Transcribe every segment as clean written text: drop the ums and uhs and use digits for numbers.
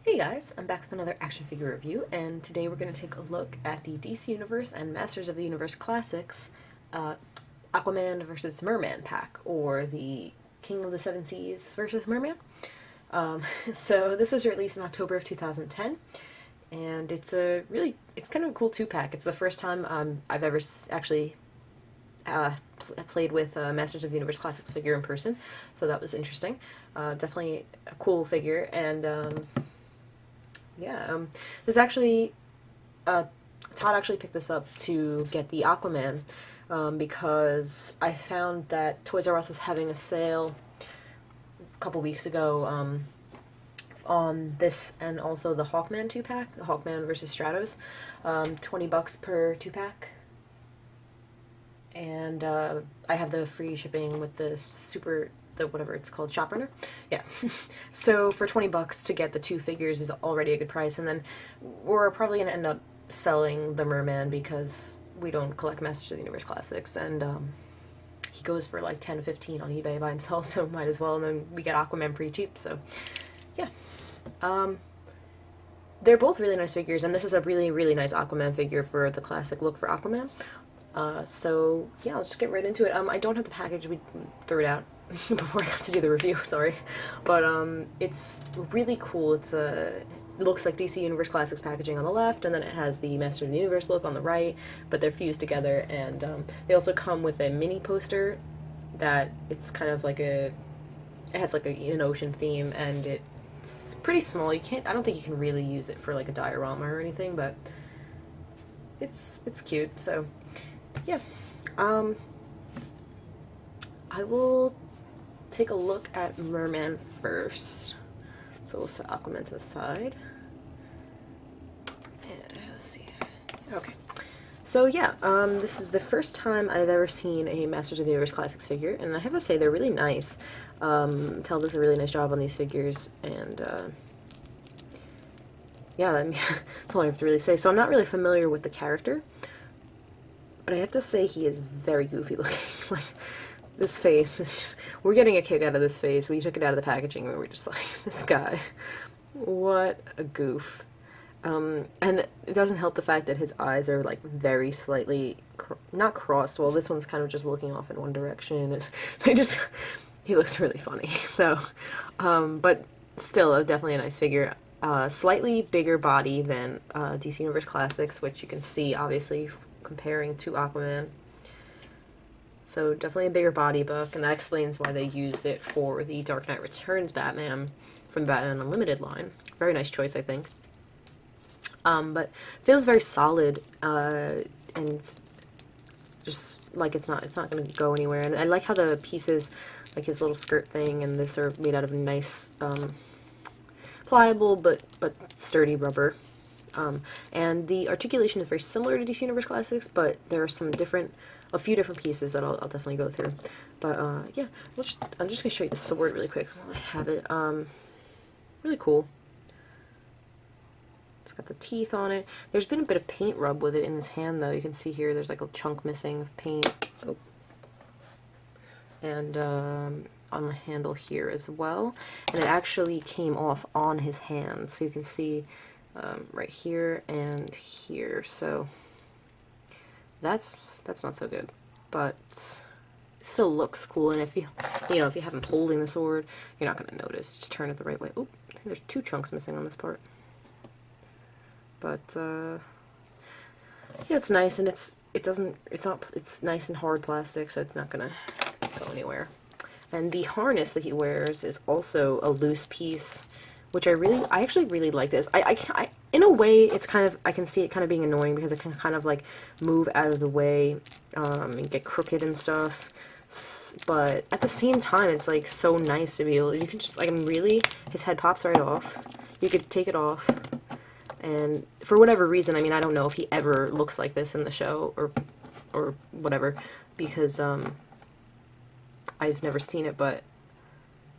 Hey guys, I'm back with another action figure review, and today we're going to take a look at the DC Universe and Masters of the Universe Classics uh, Aquaman versus Mer-Man pack, or the King of the Seven Seas versus Mer-Man. So this was released in October of 2010, and it's kind of a cool two-pack. It's the first time I've ever actually played with Masters of the Universe Classics figure in person, so that was interesting. Definitely a cool figure, and yeah, this actually, Todd actually picked this up to get the Aquaman, because I found that Toys R Us was having a sale a couple weeks ago, on this and also the Hawkman 2-pack, the Hawkman versus Stratos, $20 per 2-pack. And I have the free shipping with the whatever it's called, shop runner. Yeah. So for $20 to get the two figures is already a good price, and then we're probably gonna end up selling the Merman because we don't collect Masters of the Universe Classics, and he goes for like 10 to 15 on eBay by himself, so might as well, and then we get Aquaman pretty cheap, so yeah. They're both really nice figures, and this is a really, really nice Aquaman figure for the classic look for Aquaman. So yeah, let's just get right into it. I don't have the package, we threw it out before I got to do the review, sorry. But it's really cool. It looks like DC Universe Classics packaging on the left, and then it has the Master of the Universe look on the right, but they're fused together, and they also come with a mini poster that it's kind of like it has like an ocean theme, and it's pretty small. I don't think you can really use it for like a diorama or anything, but it's cute, so yeah. I will take a look at Mer-Man first. So we'll set Aquaman to the side. And let's see. Okay. So yeah, this is the first time I've ever seen a Masters of the Universe Classics figure, and I have to say they're really nice. Tel does a really nice job on these figures, and yeah, I mean, that's all I have to really say. So I'm not really familiar with the character, but I have to say he is very goofy looking. Like, this face is just, we're getting a kick out of this face. We took it out of the packaging and we were just like, this guy, what a goof. And it doesn't help the fact that his eyes are like very slightly, not crossed, well this one's kind of just looking off in one direction, and he looks really funny, so, but still, definitely a nice figure. Slightly bigger body than DC Universe Classics, which you can see obviously comparing to Aquaman. So definitely a bigger body book, and that explains why they used it for the Dark Knight Returns Batman from the Batman Unlimited line. Very nice choice, I think. But feels very solid, and just like it's not going to go anywhere. And I like how the pieces, like his little skirt thing and this, are made out of nice, pliable but sturdy rubber. And the articulation is very similar to DC Universe Classics, but there are a few different pieces that I'll definitely go through. But yeah, I'm just gonna show you the sword really quick while I have it. Really cool. It's got the teeth on it. There's been a bit of paint rub with it in his hand, though. You can see here there's like a chunk missing of paint. Oh. And on the handle here as well. And it actually came off on his hand, so you can see right here and here. So that's not so good, but it still looks cool. And if you have him holding the sword, you're not gonna notice. Just turn it the right way. Oh, I think there's two chunks missing on this part, but yeah, it's nice, and it's nice and hard plastic, so it's not gonna go anywhere. And the harness that he wears is also a loose piece, which I actually really like this. I in a way, it's kind of, I can see it kind of being annoying because it can kind of like move out of the way, and get crooked and stuff. But at the same time, it's like so nice to be able, you can just, like, his head pops right off. You could take it off, and for whatever reason, I mean, I don't know if he ever looks like this in the show or whatever, because I've never seen it, but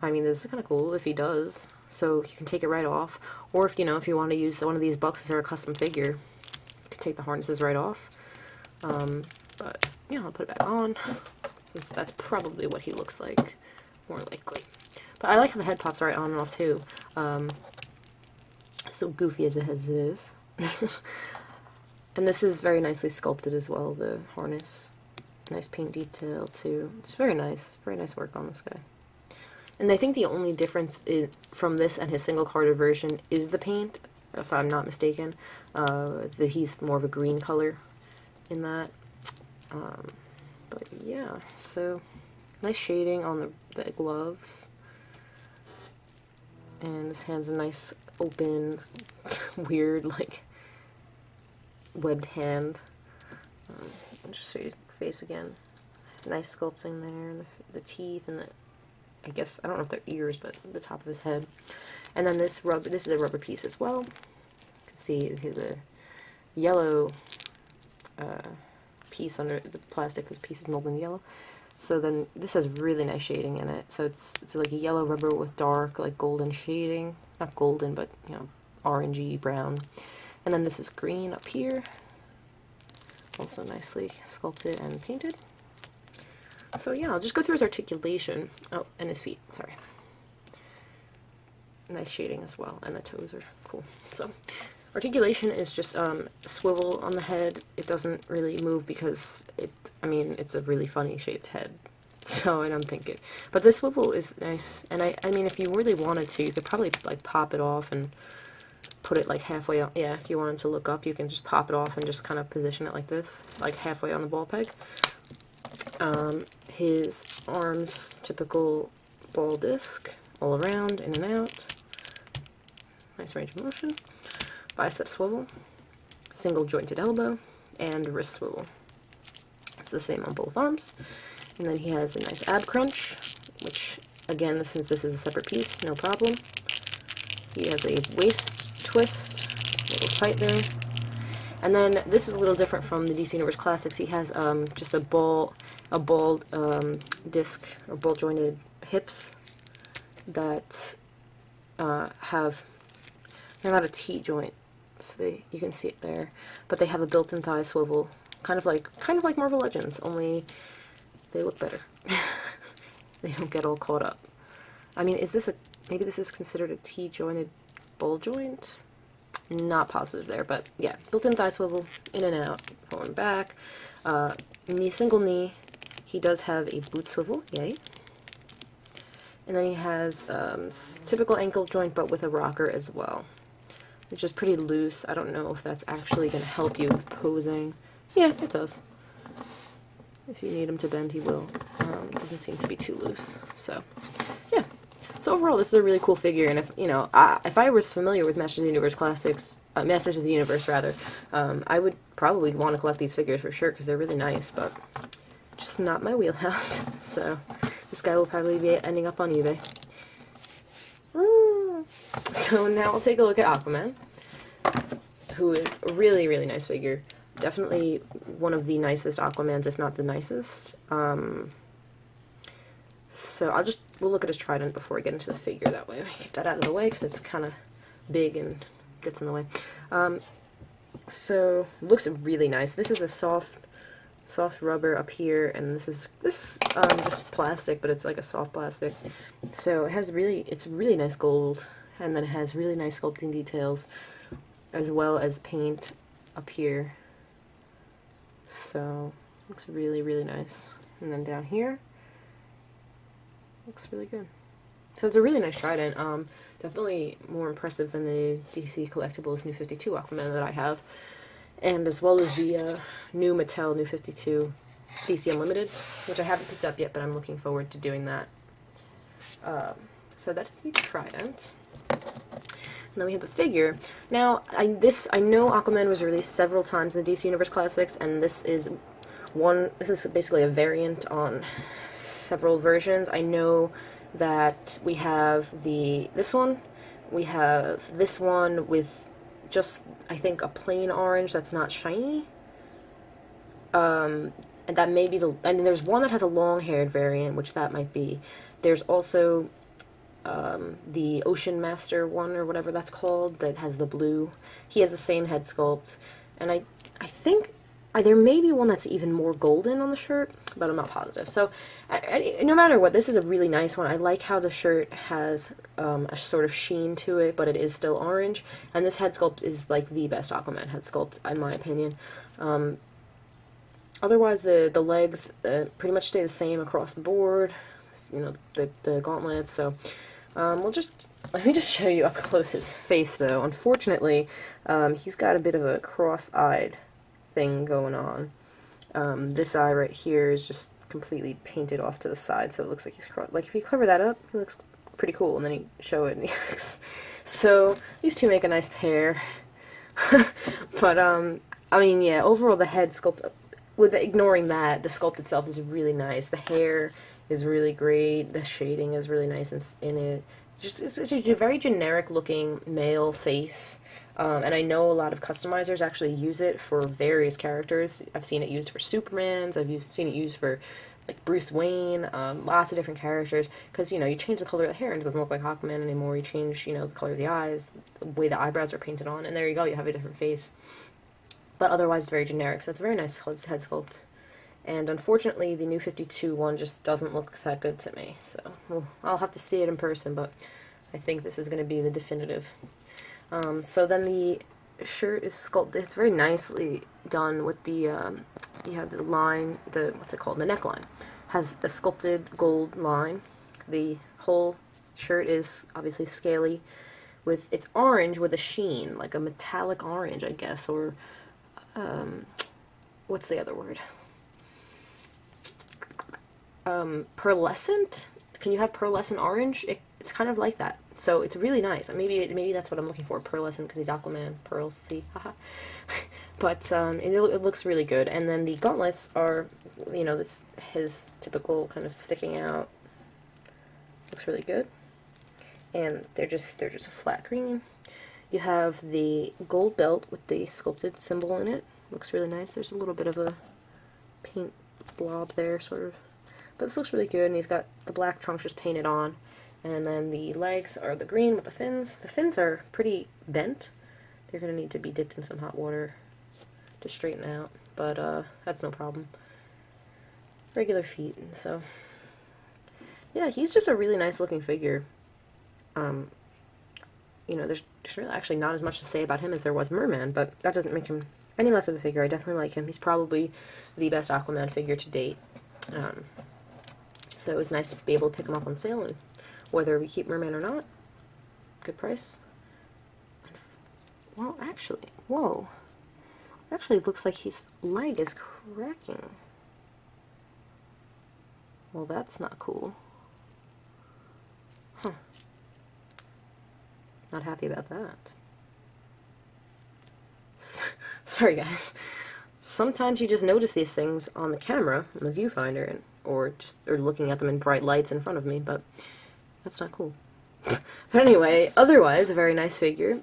I mean, this is kind of cool if he does. So you can take it right off, or if you want to use one of these bucks or a custom figure, you can take the harnesses right off. But yeah, I'll put it back on, since that's probably what he looks like, more likely. But I like how the head pops right on and off too. So goofy as it is. And this is very nicely sculpted as well, the harness. Nice paint detail too. It's very nice work on this guy. And I think the only difference from this and his single carded version is the paint, if I'm not mistaken. That he's more of a green color in that. But yeah, so nice shading on the gloves. And his hand's a nice open, weird, like, webbed hand. I'll just show you the face again. Nice sculpting there, and the teeth, and I guess, I don't know if they're ears, but the top of his head. And then this is a rubber piece as well. You can see here's a yellow piece under the plastic. The piece is molded in yellow. So then this has really nice shading in it. So it's like a yellow rubber with dark, like, golden shading. Not golden, but, you know, orangey brown. And then this is green up here. Also nicely sculpted and painted. So yeah, I'll just go through his articulation. Oh, and his feet, sorry. Nice shading as well, and the toes are cool. So, articulation is just swivel on the head. It doesn't really move because it's a really funny shaped head. So, and I'm thinking, but the swivel is nice. And I mean, if you really wanted to, you could probably like pop it off and put it like halfway up. Yeah, if you wanted to look up, you can just pop it off and just kind of position it like this, like halfway on the ball peg. His arms, typical ball disc, all around, in and out. Nice range of motion. Bicep swivel, single jointed elbow, and wrist swivel. It's the same on both arms. And then he has a nice ab crunch, which, again, since this is a separate piece, no problem. He has a waist twist, a little tight there. And then this is a little different from the DC Universe Classics. He has just a ball disc, or ball jointed hips that they're not a T-joint, so you can see it there, but they have a built-in thigh swivel, kind of like Marvel Legends, only they look better. They don't get all caught up. I mean, maybe this is considered a T-jointed ball joint? Not positive there, but yeah, built-in thigh swivel, in and out, forward and back. Single knee, he does have a boot swivel, yay. And then he has typical ankle joint, but with a rocker as well, which is pretty loose. I don't know if that's actually going to help you with posing. Yeah, it does. If you need him to bend, he will. It doesn't seem to be too loose. So, yeah. So overall, this is a really cool figure, and if I was familiar with Masters of the Universe Classics, Masters of the Universe rather, I would probably want to collect these figures for sure because they're really nice, but just not my wheelhouse. So this guy will probably be ending up on eBay. So now we'll take a look at Aquaman, who is a really, really nice figure. Definitely one of the nicest Aquamans, if not the nicest. So we'll look at his trident before we get into the figure, that way I get that out of the way, because it's kind of big and gets in the way. So, looks really nice. This is a soft rubber up here, and this is just plastic, but it's like a soft plastic. So it's really nice gold, and then it has really nice sculpting details, as well as paint up here. So, looks really, really nice. And then down here, looks really good. So it's a really nice trident. Definitely more impressive than the DC Collectibles New 52 Aquaman that I have. And as well as the new Mattel New 52 DC Unlimited, which I haven't picked up yet, but I'm looking forward to doing that. So that's the trident. And then we have the figure. Now, I know Aquaman was released several times in the DC Universe Classics, and this is basically a variant on several versions. I know that we have this one. We have this one with just, I think, a plain orange that's not shiny. And that may be and there's one that has a long-haired variant, which that might be. There's also the Ocean Master one, or whatever that's called, that has the blue. He has the same head sculpt, and I think There may be one that's even more golden on the shirt, but I'm not positive. So, no matter what, this is a really nice one. I like how the shirt has a sort of sheen to it, but it is still orange. And this head sculpt is like the best Aquaman head sculpt, in my opinion. Otherwise, the legs pretty much stay the same across the board. You know, the gauntlets. So, let me just show you up close his face, though. Unfortunately, he's got a bit of a cross-eyed thing going on. This eye right here is just completely painted off to the side, so it looks like he's crossed. Like, if you cover that up, he looks pretty cool, and then you show it, and he looks... So, these two make a nice pair. But, I mean, yeah, overall the head sculpt, with ignoring that, the sculpt itself is really nice. The hair is really great. The shading is really nice in it. It's a very generic looking male face. And I know a lot of customizers actually use it for various characters. I've seen it used for Supermans. Seen it used for like Bruce Wayne, lots of different characters. Because, you know, you change the color of the hair and it doesn't look like Aquaman anymore. You change, you know, the color of the eyes, the way the eyebrows are painted on, and there you go, you have a different face. But otherwise, it's very generic, so it's a very nice head sculpt. And unfortunately, the New 52 one just doesn't look that good to me. So, well, I'll have to see it in person, but I think this is going to be the definitive. So then the shirt is sculpted. It's very nicely done with the, you have the line, what's it called? The neckline. Has a sculpted gold line. The whole shirt is obviously scaly. It's orange with a sheen, like a metallic orange, I guess, or, what's the other word? Pearlescent? Can you have pearlescent orange? It's kind of like that. So it's really nice. Maybe that's what I'm looking for. Pearlescent, because he's Aquaman. Pearls, see? Haha. But it looks really good. And then the gauntlets are, you know, his typical kind of sticking out. Looks really good. And they're just a flat green. You have the gold belt with the sculpted symbol in it. Looks really nice. There's a little bit of a paint blob there, sort of. But this looks really good, and he's got the black trunks just painted on. And then the legs are the green with the fins. The fins are pretty bent. They're going to need to be dipped in some hot water to straighten out, but that's no problem. Regular feet, so... Yeah, he's just a really nice looking figure. You know, there's really actually not as much to say about him as there was Mer-Man, but that doesn't make him any less of a figure. I definitely like him. He's probably the best Aquaman figure to date. So it was nice to be able to pick him up on sale, and whether we keep Mer-Man or not, good price. Well, actually, whoa. Actually, it looks like his leg is cracking. Well, that's not cool. Huh. Not happy about that. Sorry, guys. Sometimes you just notice these things on the camera, on the viewfinder, or looking at them in bright lights in front of me, but that's not cool. But anyway, otherwise, a very nice figure.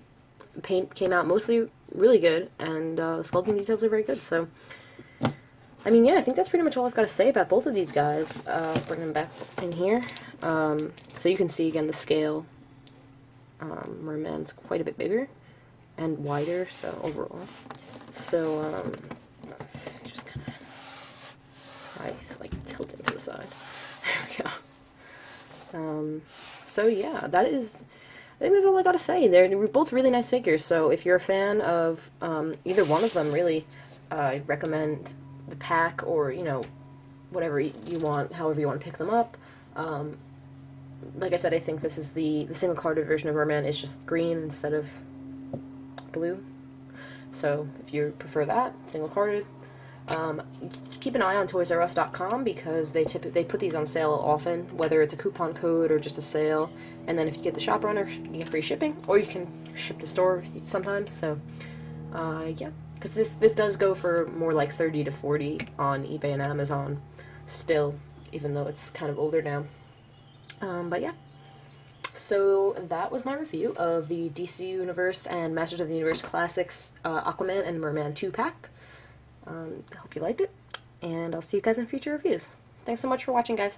Paint came out mostly really good, and sculpting details are very good, so... I mean, yeah, I think that's pretty much all I've got to say about both of these guys. Bring them back in here. So you can see, again, the scale. Mer-Man's quite a bit bigger and wider, so overall. So, let's just kind of like tilt it to the side. There we go. So yeah, I think that's all I gotta say. They're both really nice figures, so if you're a fan of either one of them, really, I recommend the pack, or, you know, whatever you want, however you want to pick them up. Like I said, I think this is the single-carded version of Mer-Man is just green instead of blue. So if you prefer that, single-carded. Keep an eye on ToysRUs.com, because they put these on sale often, whether it's a coupon code or just a sale. And then if you get the shop runner, you get free shipping, or you can ship to store sometimes. So yeah, because this does go for more like 30 to 40 on eBay and Amazon still, even though it's kind of older now. But yeah, so that was my review of the DC Universe and Masters of the Universe Classics Aquaman and Mer-Man 2-pack. I hope you liked it, and I'll see you guys in future reviews. Thanks so much for watching, guys.